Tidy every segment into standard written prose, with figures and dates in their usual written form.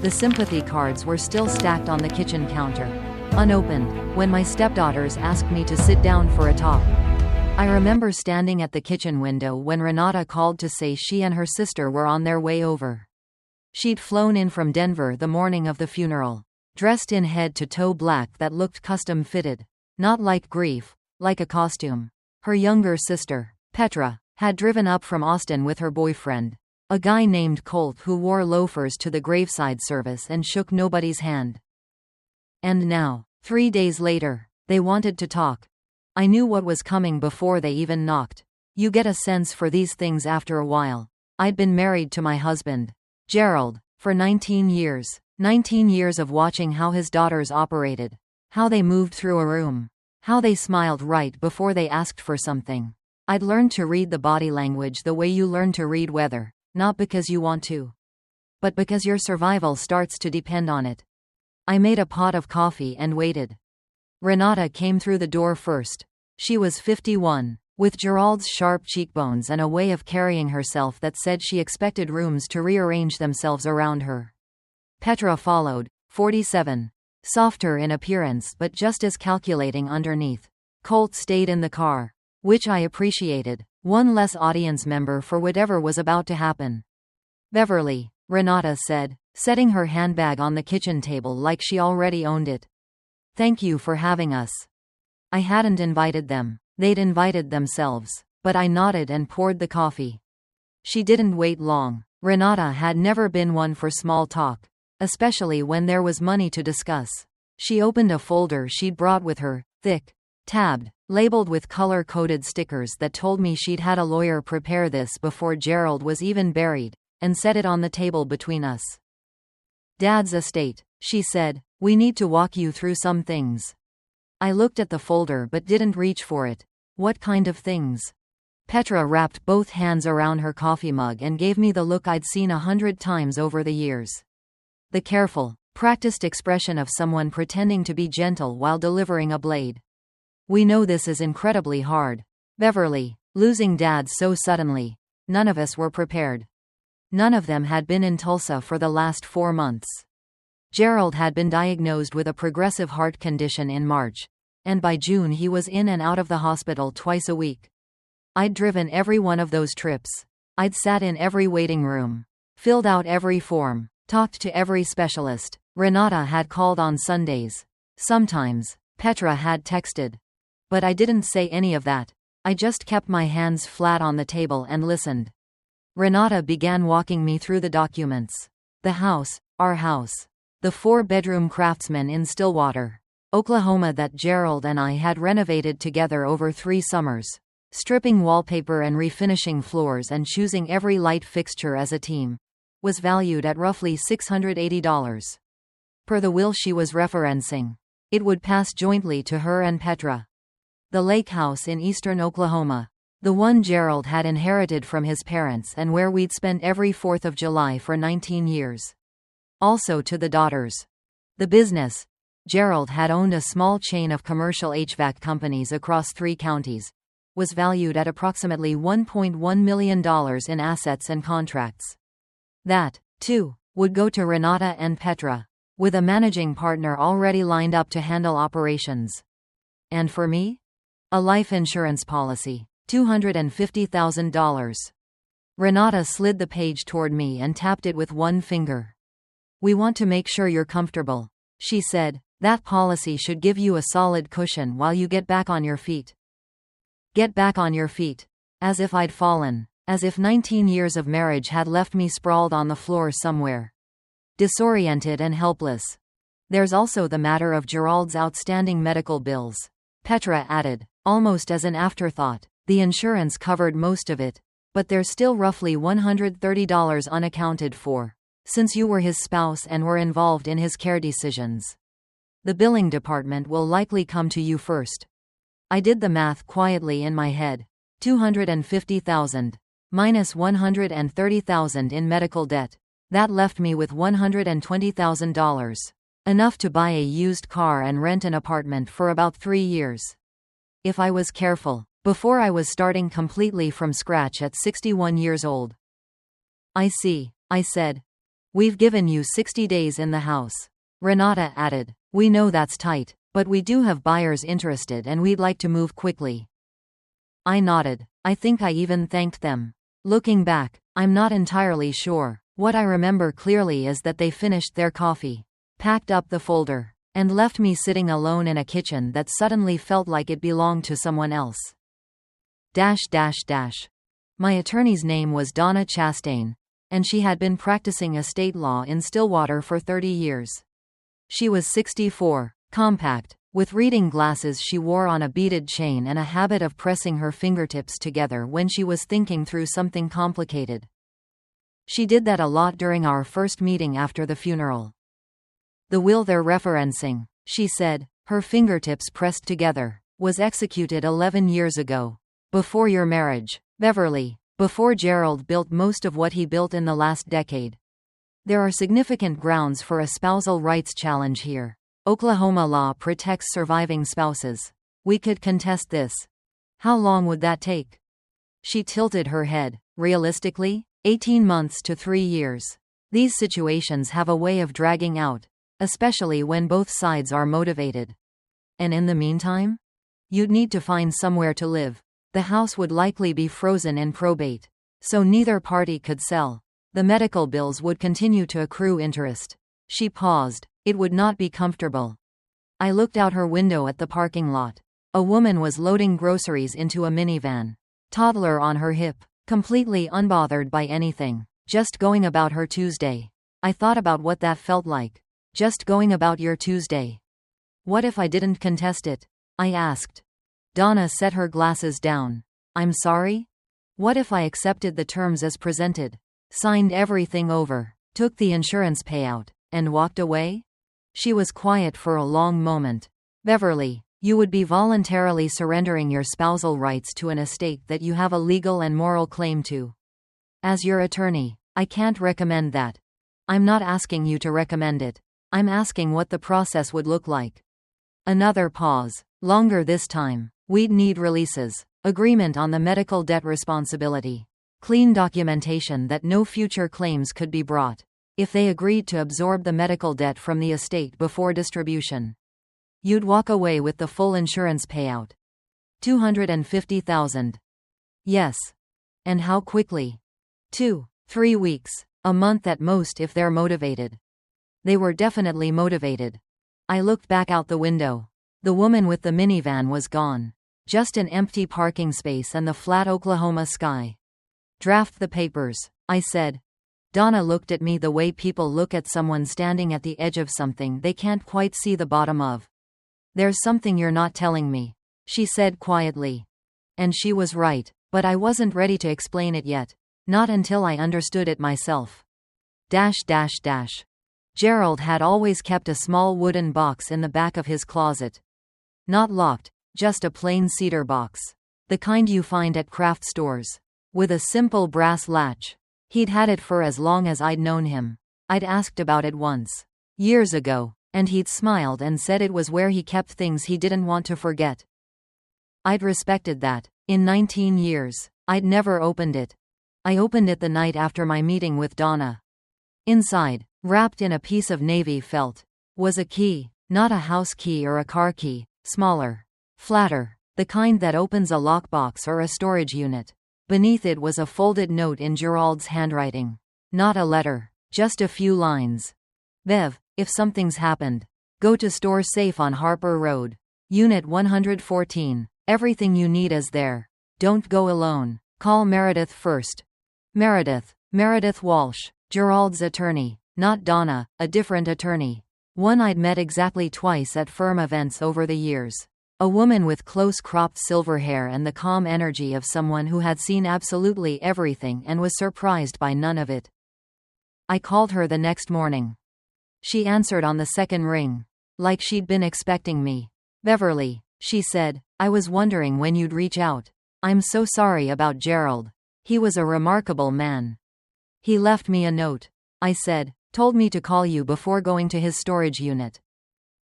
The sympathy cards were still stacked on the kitchen counter, unopened, when my stepdaughters asked me to sit down for a talk. I remember standing at the kitchen window when Renata called to say she and her sister were on their way over. She'd flown in from Denver the morning of the funeral, dressed in head-to-toe black that looked custom-fitted. Not like grief, like a costume. Her younger sister, Petra, had driven up from Austin with her boyfriend, a guy named Colt who wore loafers to the graveside service and shook nobody's hand. And now, 3 days later, they wanted to talk. I knew what was coming before they even knocked. You get a sense for these things after a while. I'd been married to my husband, Gerald, for 19 years. 19 years of watching how his daughters operated, how they moved through a room, how they smiled right before they asked for something. I'd learned to read the body language the way you learn to read weather, not because you want to, but because your survival starts to depend on it. I made a pot of coffee and waited. Renata came through the door first. She was 51, with Gerald's sharp cheekbones and a way of carrying herself that said she expected rooms to rearrange themselves around her. Petra followed, 47. Softer in appearance but just as calculating underneath. Colt stayed in the car, which I appreciated. One less audience member for whatever was about to happen. Beverly, Renata said, setting her handbag on the kitchen table like she already owned it. Thank you for having us. I hadn't invited them. They'd invited themselves, but I nodded and poured the coffee. She didn't wait long. Renata had never been one for small talk, especially when there was money to discuss. She opened a folder she'd brought with her, thick, tabbed, labeled with color-coded stickers that told me she'd had a lawyer prepare this before Gerald was even buried, and set it on the table between us. Dad's estate, she said. We need to walk you through some things. I looked at the folder but didn't reach for it. What kind of things? Petra wrapped both hands around her coffee mug and gave me the look I'd seen 100 times over the years. The careful, practiced expression of someone pretending to be gentle while delivering a blade. We know this is incredibly hard, Beverly, losing Dad so suddenly. None of us were prepared. None of them had been in Tulsa for the last 4 months. Gerald had been diagnosed with a progressive heart condition in March, and by June he was in and out of the hospital twice a week. I'd driven every one of those trips. I'd sat in every waiting room, filled out every form, talked to every specialist. Renata had called on Sundays. Sometimes, Petra had texted. But I didn't say any of that. I just kept my hands flat on the table and listened. Renata began walking me through the documents. The house, our house. The 4-bedroom Craftsman in Stillwater, Oklahoma that Gerald and I had renovated together over 3 summers. Stripping wallpaper and refinishing floors and choosing every light fixture as a team. Was valued at roughly $680. Per the will she was referencing. It would pass jointly to her and Petra. The lake house in eastern Oklahoma. The one Gerald had inherited from his parents and where we'd spent every 4th of July for 19 years. Also to the daughters. The business. Gerald had owned a small chain of commercial HVAC companies across 3 counties. Was valued at approximately $1.1 million in assets and contracts. That, too, would go to Renata and Petra, with a managing partner already lined up to handle operations. And for me? A life insurance policy, $250,000. Renata slid the page toward me and tapped it with one finger. We want to make sure you're comfortable, she said. That policy should give you a solid cushion while you get back on your feet. Get back on your feet. As if I'd fallen. As if 19 years of marriage had left me sprawled on the floor somewhere. Disoriented and helpless. There's also the matter of Gerald's outstanding medical bills. Petra added, almost as an afterthought. The insurance covered most of it. But there's still roughly $130 unaccounted for. Since you were his spouse and were involved in his care decisions. The billing department will likely come to you first. I did the math quietly in my head. $250,000. Minus $130,000 in medical debt. That left me with $120,000. Enough to buy a used car and rent an apartment for about 3 years. If I was careful, before I was starting completely from scratch at 61 years old. I see, I said. We've given you 60 days in the house. Renata added. We know that's tight, but we do have buyers interested and we'd like to move quickly. I nodded. I think I even thanked them. Looking back, I'm not entirely sure. What I remember clearly is that they finished their coffee, packed up the folder, and left me sitting alone in a kitchen that suddenly felt like it belonged to someone else. My attorney's name was Donna Chastain, and she had been practicing estate law in Stillwater for 30 years. She was 64, compact, with reading glasses she wore on a beaded chain and a habit of pressing her fingertips together when she was thinking through something complicated. She did that a lot during our first meeting after the funeral. The will they're referencing, she said, her fingertips pressed together, was executed 11 years ago. Before your marriage, Beverly, before Gerald built most of what he built in the last decade. There are significant grounds for a spousal rights challenge here. Oklahoma law protects surviving spouses. We could contest this. How long would that take? She tilted her head. Realistically, 18 months to 3 years. These situations have a way of dragging out, especially when both sides are motivated. And in the meantime? You'd need to find somewhere to live. The house would likely be frozen in probate, so neither party could sell. The medical bills would continue to accrue interest. She paused. It would not be comfortable. I looked out her window at the parking lot. A woman was loading groceries into a minivan. Toddler on her hip, completely unbothered by anything, just going about her Tuesday. I thought about what that felt like. Just going about your Tuesday. What if I didn't contest it? I asked. Donna set her glasses down. I'm sorry? What if I accepted the terms as presented? Signed everything over, took the insurance payout, and walked away? She was quiet for a long moment. Beverly, you would be voluntarily surrendering your spousal rights to an estate that you have a legal and moral claim to. As your attorney, I can't recommend that. I'm not asking you to recommend it. I'm asking what the process would look like. Another pause. Longer this time. We'd need releases, agreement on the medical debt responsibility, clean documentation that no future claims could be brought. If they agreed to absorb the medical debt from the estate before distribution, you'd walk away with the full insurance payout. $250,000. Yes. And how quickly? 2-3 weeks. A month at most if they're motivated. They were definitely motivated. I looked back out the window. The woman with the minivan was gone. Just an empty parking space and the flat Oklahoma sky. Draft the papers, I said. Donna looked at me the way people look at someone standing at the edge of something they can't quite see the bottom of. There's something you're not telling me, she said quietly. And she was right, but I wasn't ready to explain it yet. Not until I understood it myself. Gerald had always kept a small wooden box in the back of his closet. Not locked, just a plain cedar box. The kind you find at craft stores. With a simple brass latch. He'd had it for as long as I'd known him. I'd asked about it once. Years ago, and he'd smiled and said it was where he kept things he didn't want to forget. I'd respected that. In 19 years, I'd never opened it. I opened it the night after my meeting with Donna. Inside, wrapped in a piece of navy felt, was a key, not a house key or a car key, smaller, flatter, the kind that opens a lockbox or a storage unit. Beneath it was a folded note in Gerald's handwriting. Not a letter, just a few lines. Bev, if something's happened, go to Store Safe on Harper Road. Unit 114. Everything you need is there. Don't go alone. Call Meredith first. Meredith Walsh, Gerald's attorney. Not Donna, a different attorney. One I'd met exactly twice at firm events over the years. A woman with close-cropped silver hair and the calm energy of someone who had seen absolutely everything and was surprised by none of it. I called her the next morning. She answered on the second ring. Like she'd been expecting me. Beverly, she said, I was wondering when you'd reach out. I'm so sorry about Gerald. He was a remarkable man. He left me a note. I said, told me to call you before going to his storage unit.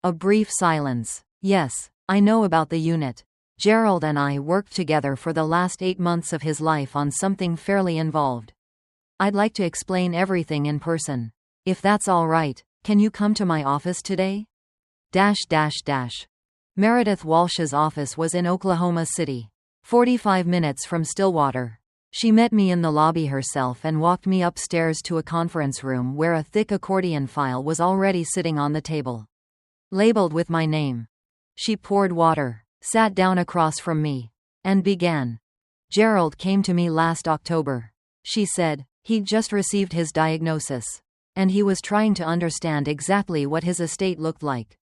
A brief silence. Yes. I know about the unit. Gerald and I worked together for the last 8 months of his life on something fairly involved. I'd like to explain everything in person. If that's all right, can you come to my office today? Meredith Walsh's office was in Oklahoma City, 45 minutes from Stillwater. She met me in the lobby herself and walked me upstairs to a conference room where a thick accordion file was already sitting on the table, labeled with my name. She poured water, sat down across from me, and began. Gerald came to me last October, she said. He'd just received his diagnosis, and he was trying to understand exactly what his estate looked like.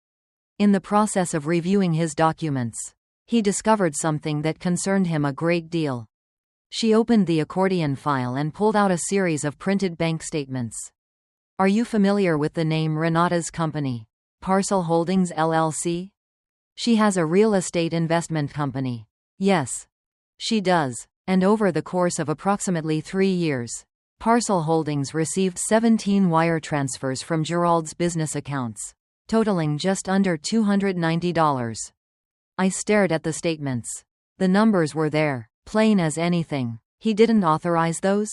In the process of reviewing his documents, he discovered something that concerned him a great deal. She opened the accordion file and pulled out a series of printed bank statements. Are you familiar with the name Renata's company, Parcel Holdings LLC? She has a real estate investment company. Yes, she does. And over the course of approximately 3 years, Parcel Holdings received 17 wire transfers from Gerald's business accounts, totaling just under $290. I stared at the statements. The numbers were there, plain as anything. He didn't authorize those?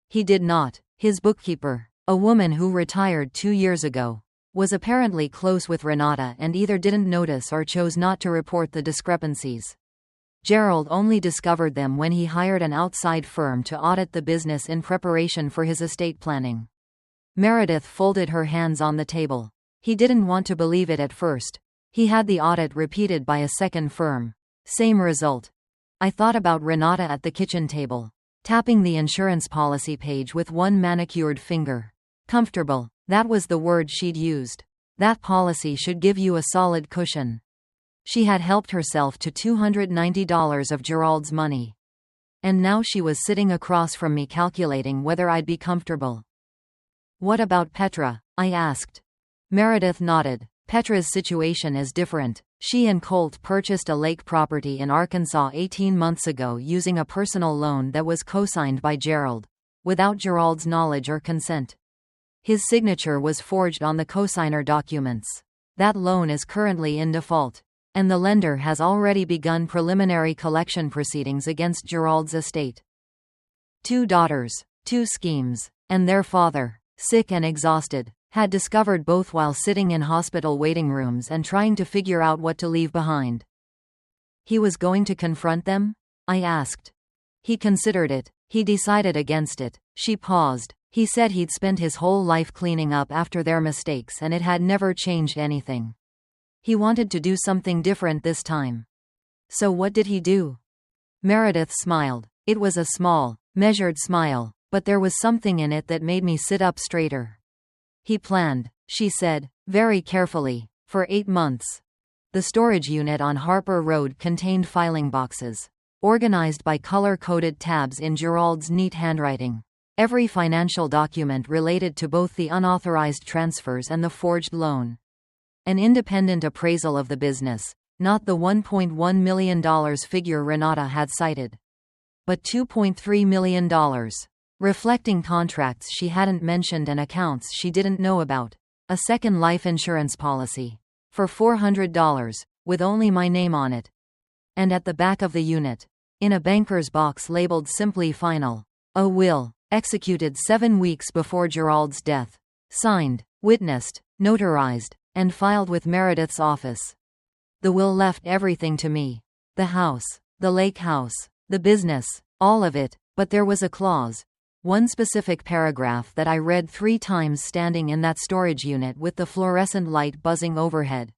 He did not. His bookkeeper, a woman who retired 2 years ago, was apparently close with Renata and either didn't notice or chose not to report the discrepancies. Gerald only discovered them when he hired an outside firm to audit the business in preparation for his estate planning. Meredith folded her hands on the table. He didn't want to believe it at first. He had the audit repeated by a second firm. Same result. I thought about Renata at the kitchen table, tapping the insurance policy page with one manicured finger. Comfortable. That was the word she'd used. That policy should give you a solid cushion. She had helped herself to $290 of Gerald's money. And now she was sitting across from me calculating whether I'd be comfortable. What about Petra? I asked. Meredith nodded. Petra's situation is different. She and Colt purchased a lake property in Arkansas 18 months ago using a personal loan that was co-signed by Gerald, without Gerald's knowledge or consent. His signature was forged on the co-signer documents. That loan is currently in default, and the lender has already begun preliminary collection proceedings against Gerald's estate. 2 daughters, 2 schemes, and their father, sick and exhausted, had discovered both while sitting in hospital waiting rooms and trying to figure out what to leave behind. He was going to confront them? I asked. He considered it. He decided against it. She paused. He said he'd spent his whole life cleaning up after their mistakes and it had never changed anything. He wanted to do something different this time. So what did he do? Meredith smiled. It was a small, measured smile, but there was something in it that made me sit up straighter. He planned, she said, very carefully, for 8 months. The storage unit on Harper Road contained filing boxes, organized by color-coded tabs in Gerald's neat handwriting. Every financial document related to both the unauthorized transfers and the forged loan. An independent appraisal of the business, not the $1.1 million figure Renata had cited, but $2.3 million, reflecting contracts she hadn't mentioned and accounts she didn't know about. A second life insurance policy, for $400, with only my name on it. And at the back of the unit, in a banker's box labeled simply Final, a will, executed 7 weeks before Gerald's death. Signed, witnessed, notarized, and filed with Meredith's office. The will left everything to me. The house, the lake house, the business, all of it, but there was a clause. One specific paragraph that I read 3 times standing in that storage unit with the fluorescent light buzzing overhead.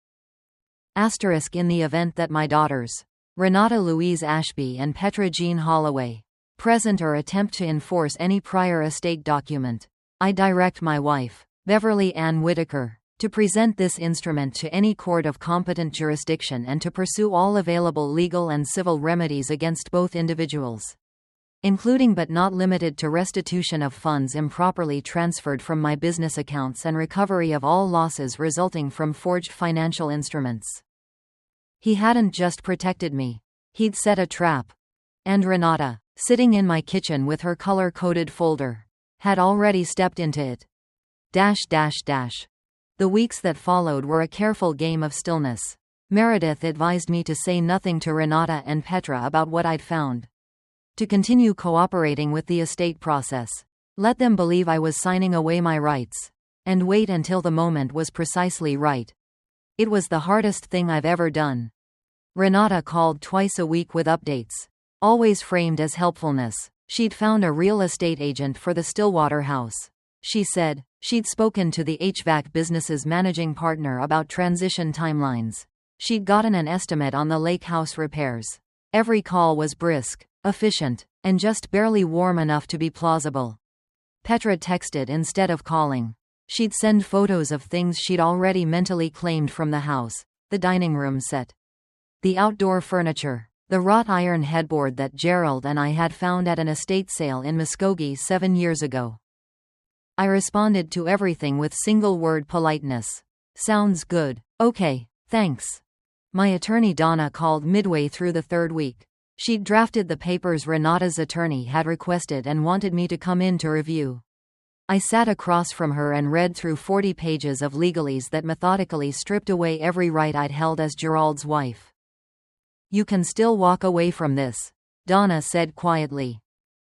Asterisk in the event that my daughters, Renata Louise Ashby and Petra Jean Holloway, present or attempt to enforce any prior estate document, I direct my wife, Beverly Ann Whitaker, to present this instrument to any court of competent jurisdiction and to pursue all available legal and civil remedies against both individuals, including but not limited to restitution of funds improperly transferred from my business accounts and recovery of all losses resulting from forged financial instruments. He hadn't just protected me. He'd set a trap. And Renata, sitting in my kitchen with her color-coded folder, had already stepped into it. The weeks that followed were a careful game of stillness. Meredith advised me to say nothing to Renata and Petra about what I'd found. To continue cooperating with the estate process. Let them believe I was signing away my rights. And wait until the moment was precisely right. It was the hardest thing I've ever done. Renata called twice a week with updates, always framed as helpfulness. She'd found a real estate agent for the Stillwater house. She said she'd spoken to the HVAC business's managing partner about transition timelines. She'd gotten an estimate on the lake house repairs. Every call was brisk, efficient, and just barely warm enough to be plausible. Petra texted instead of calling. She'd send photos of things she'd already mentally claimed from the house: the dining room set, the outdoor furniture, the wrought iron headboard that Gerald and I had found at an estate sale in Muskogee 7 years ago. I responded to everything with single-word politeness. Sounds good. Okay, thanks. My attorney Donna called midway through the third week. She'd drafted the papers Renata's attorney had requested and wanted me to come in to review. I sat across from her and read through 40 pages of legalese that methodically stripped away every right I'd held as Gerald's wife. "You can still walk away from this," Donna said quietly.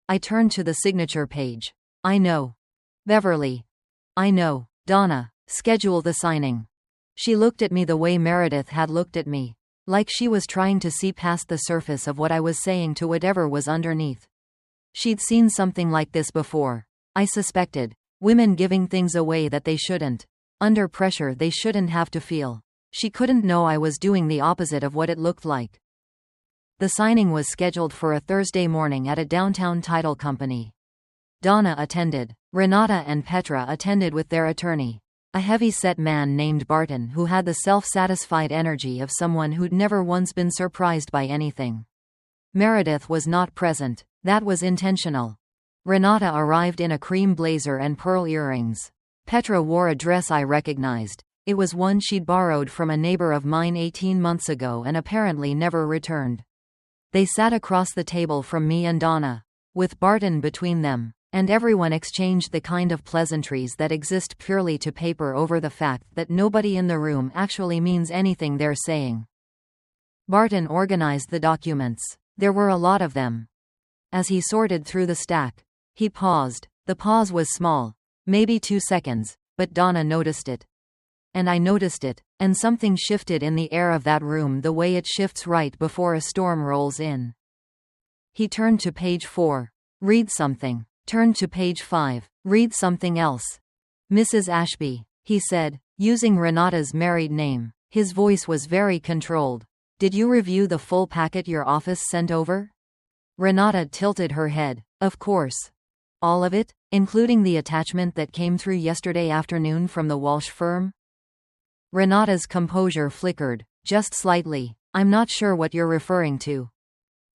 I turned to the signature page. "I know. Beverly." "I know, Donna. Schedule the signing." She looked at me the way Meredith had looked at me, like she was trying to see past the surface of what I was saying to whatever was underneath. She'd seen something like this before, I suspected. Women giving things away that they shouldn't. Under pressure they shouldn't have to feel. She couldn't know I was doing the opposite of what it looked like. The signing was scheduled for a Thursday morning at a downtown title company. Donna attended. Renata and Petra attended with their attorney, a heavy-set man named Barton who had the self-satisfied energy of someone who'd never once been surprised by anything. Meredith was not present. That was intentional. Renata arrived in a cream blazer and pearl earrings. Petra wore a dress I recognized. It was one she'd borrowed from a neighbor of mine 18 months ago and apparently never returned. They sat across the table from me and Donna, with Barton between them, and everyone exchanged the kind of pleasantries that exist purely to paper over the fact that nobody in the room actually means anything they're saying. Barton organized the documents. There were a lot of them. As he sorted through the stack, he paused. The pause was small, maybe 2 seconds, but Donna noticed it. And I noticed it, and something shifted in the air of that room the way it shifts right before a storm rolls in. He turned to page 4. "Read something." Turned to page 5. "Read something else." "Mrs. Ashby," he said, using Renata's married name. His voice was very controlled. "Did you review the full packet your office sent over?" Renata tilted her head. "Of course. All of it, including the attachment that came through yesterday afternoon from the Walsh firm?" Renata's composure flickered, just slightly. "I'm not sure what you're referring to."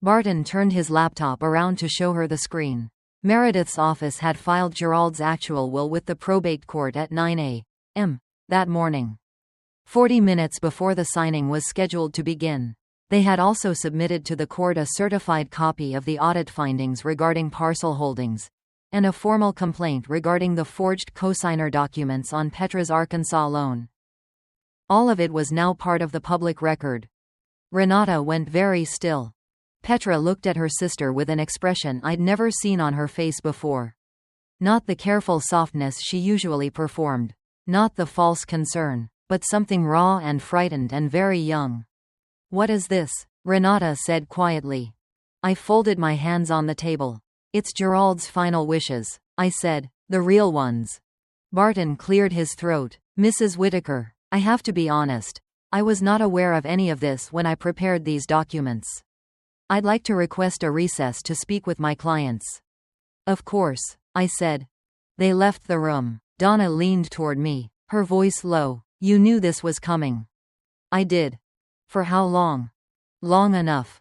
Barton turned his laptop around to show her the screen. Meredith's office had filed Gerald's actual will with the probate court at 9 a.m. that morning, 40 minutes before the signing was scheduled to begin. They had also submitted to the court a certified copy of the audit findings regarding parcel holdings, and a formal complaint regarding the forged cosigner documents on Petra's Arkansas loan. All of it was now part of the public record. Renata went very still. Petra looked at her sister with an expression I'd never seen on her face before. Not the careful softness she usually performed. Not the false concern. But something raw and frightened and very young. "What is this?" Renata said quietly. I folded my hands on the table. "It's Gerald's final wishes," I said. "The real ones." Barton cleared his throat. "Mrs. Whitaker, I have to be honest. I was not aware of any of this when I prepared these documents. I'd like to request a recess to speak with my clients." "Of course," I said. They left the room. Donna leaned toward me, her voice low. "You knew this was coming." "I did." "For how long?" "Long enough."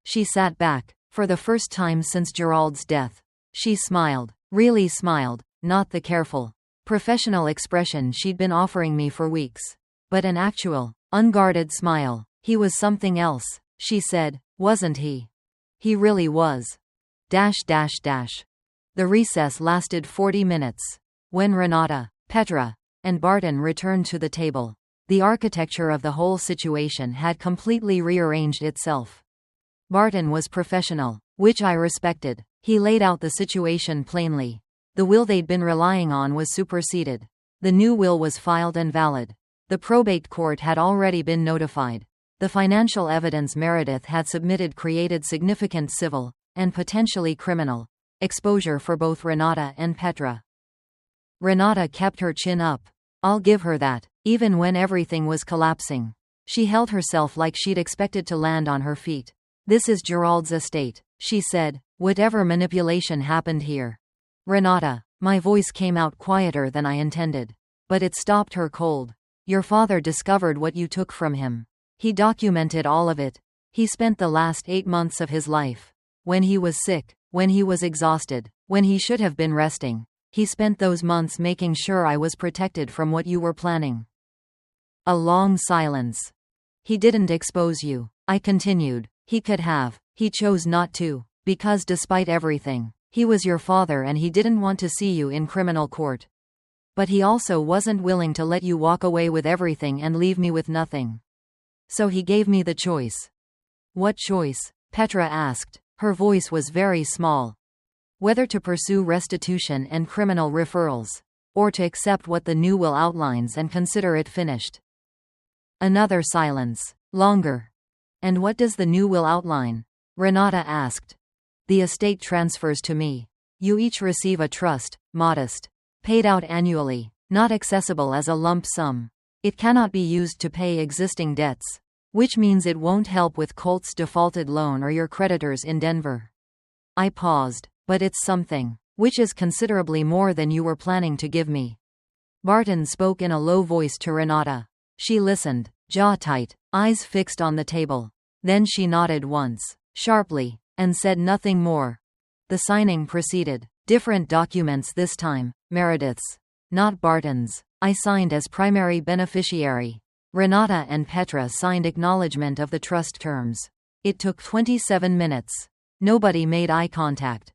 She sat back. For the first time since Gerald's death, she smiled. Really smiled, not the careful, professional expression she'd been offering me for weeks, but an actual, unguarded smile. "He was something else," she said, "wasn't he? He really was." The recess lasted 40 minutes. When Renata, Petra, and Barton returned to the table, the architecture of the whole situation had completely rearranged itself. Barton was professional, which I respected. He laid out the situation plainly. The will they'd been relying on was superseded. The new will was filed and valid. The probate court had already been notified. The financial evidence Meredith had submitted created significant civil, and potentially criminal, exposure for both Renata and Petra. Renata kept her chin up. I'll give her that. Even when everything was collapsing, she held herself like she'd expected to land on her feet. This is Gerald's estate, she said. Whatever manipulation happened here. Renata, my voice came out quieter than I intended. But it stopped her cold. Your father discovered what you took from him. He documented all of it. He spent the last 8 months of his life. When he was sick, when he was exhausted, when he should have been resting. He spent those months making sure I was protected from what you were planning. A long silence. He didn't expose you, I continued. He could have. He chose not to, because despite everything, he was your father and he didn't want to see you in criminal court. But he also wasn't willing to let you walk away with everything and leave me with nothing. So he gave me the choice. What choice? Petra asked. Her voice was very small. Whether to pursue restitution and criminal referrals, or to accept what the new will outlines and consider it finished. Another silence. Longer. And what does the new will outline? Renata asked. The estate transfers to me. You each receive a trust, modest, paid out annually, not accessible as a lump sum. It cannot be used to pay existing debts, which means it won't help with Colt's defaulted loan or your creditors in Denver. I paused. But it's something, which is considerably more than you were planning to give me. Barton spoke in a low voice to Renata. She listened, jaw tight, eyes fixed on the table. Then she nodded once, sharply, and said nothing more. The signing proceeded. Different documents this time, Meredith's, not Barton's. I signed as primary beneficiary. Renata and Petra signed acknowledgement of the trust terms. It took 27 minutes. Nobody made eye contact.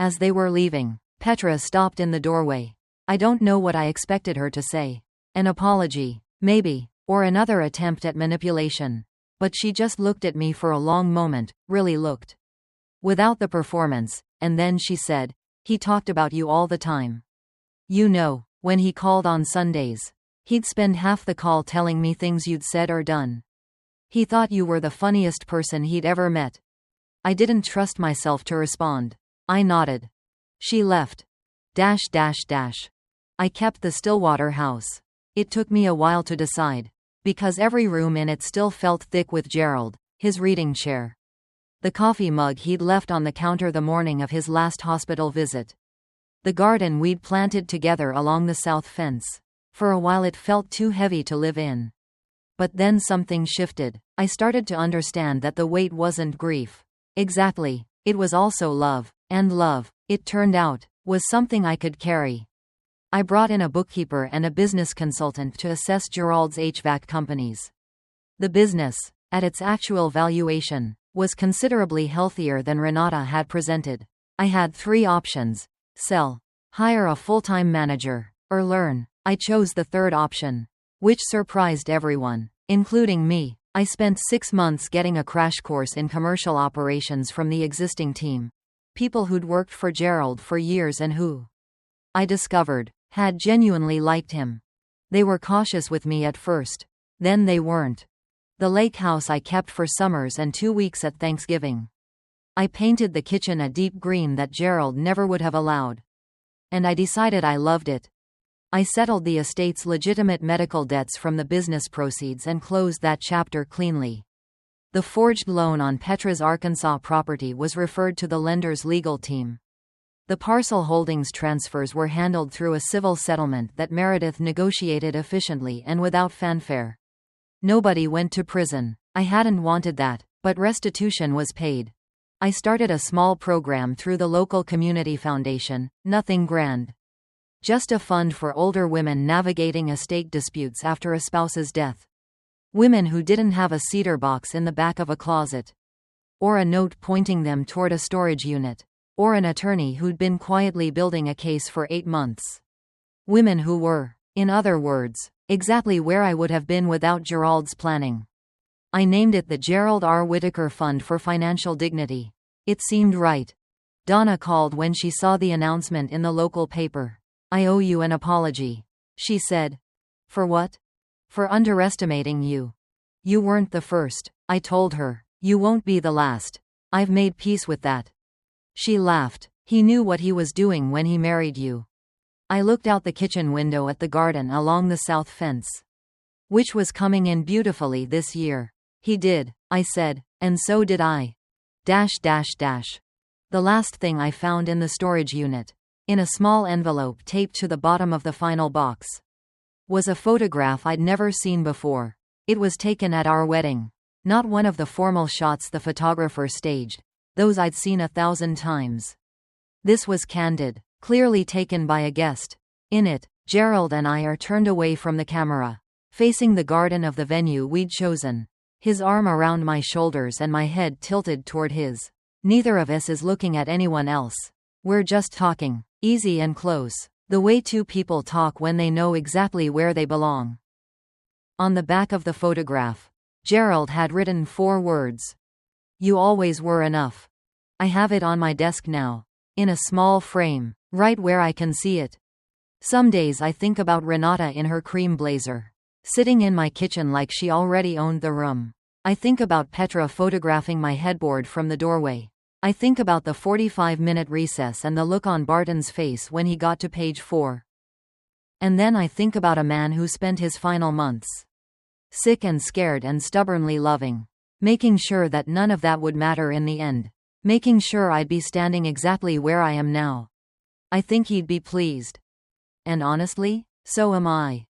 As they were leaving, Petra stopped in the doorway. I don't know what I expected her to say. An apology, maybe, or another attempt at manipulation. But she just looked at me for a long moment, really looked. Without the performance, and then she said, he talked about you all the time. You know, when he called on Sundays, he'd spend half the call telling me things you'd said or done. He thought you were the funniest person he'd ever met. I didn't trust myself to respond. I nodded. She left. I kept the Stillwater house. It took me a while to decide, because every room in it still felt thick with Gerald, his reading chair, the coffee mug he'd left on the counter the morning of his last hospital visit, the garden we'd planted together along the south fence. For a while it felt too heavy to live in. But then something shifted. I started to understand that the weight wasn't grief. Exactly. It was also love. And love, it turned out, was something I could carry. I brought in a bookkeeper and a business consultant to assess Gerald's HVAC companies. The business, at its actual valuation, was considerably healthier than Renata had presented. I had 3 options: sell, hire a full-time manager, or learn. I chose the third option, which surprised everyone, including me. I spent 6 months getting a crash course in commercial operations from the existing team. People who'd worked for Gerald for years and who, I discovered, had genuinely liked him. They were cautious with me at first. Then they weren't. The lake house I kept for summers and 2 weeks at Thanksgiving. I painted the kitchen a deep green that Gerald never would have allowed. And I decided I loved it. I settled the estate's legitimate medical debts from the business proceeds and closed that chapter cleanly. The forged loan on Petra's Arkansas property was referred to the lender's legal team. The parcel holdings transfers were handled through a civil settlement that Meredith negotiated efficiently and without fanfare. Nobody went to prison. I hadn't wanted that, but restitution was paid. I started a small program through the local community foundation, nothing grand. Just a fund for older women navigating estate disputes after a spouse's death. Women who didn't have a cedar box in the back of a closet, or a note pointing them toward a storage unit, or an attorney who'd been quietly building a case for 8 months. Women who were, in other words, exactly where I would have been without Gerald's planning. I named it the Gerald R. Whitaker Fund for Financial Dignity. It seemed right. Donna called when she saw the announcement in the local paper. I owe you an apology. she said. For what? For underestimating you. You weren't the first, I told her. You won't be the last. I've made peace with that. She laughed. He knew what he was doing when he married you. I looked out the kitchen window at the garden along the south fence, which was coming in beautifully this year. He did, I said, and so did I. The last thing I found in the storage unit, in a small envelope taped to the bottom of the final box, was a photograph I'd never seen before. It was taken at our wedding. Not one of the formal shots the photographer staged, those I'd seen 1,000 times. This was candid, clearly taken by a guest. In it, Gerald and I are turned away from the camera, facing the garden of the venue we'd chosen. His arm around my shoulders and my head tilted toward his. Neither of us is looking at anyone else. We're just talking, easy and close, the way two people talk when they know exactly where they belong. On the back of the photograph, Gerald had written 4 words. You always were enough. I have it on my desk now, in a small frame, right where I can see it. Some days I think about Renata in her cream blazer, sitting in my kitchen like she already owned the room. I think about Petra photographing my headboard from the doorway. I think about the 45-minute recess and the look on Barton's face when he got to page 4. And then I think about a man who spent his final months sick and scared and stubbornly loving, making sure that none of that would matter in the end, making sure I'd be standing exactly where I am now. I think he'd be pleased. And honestly, so am I.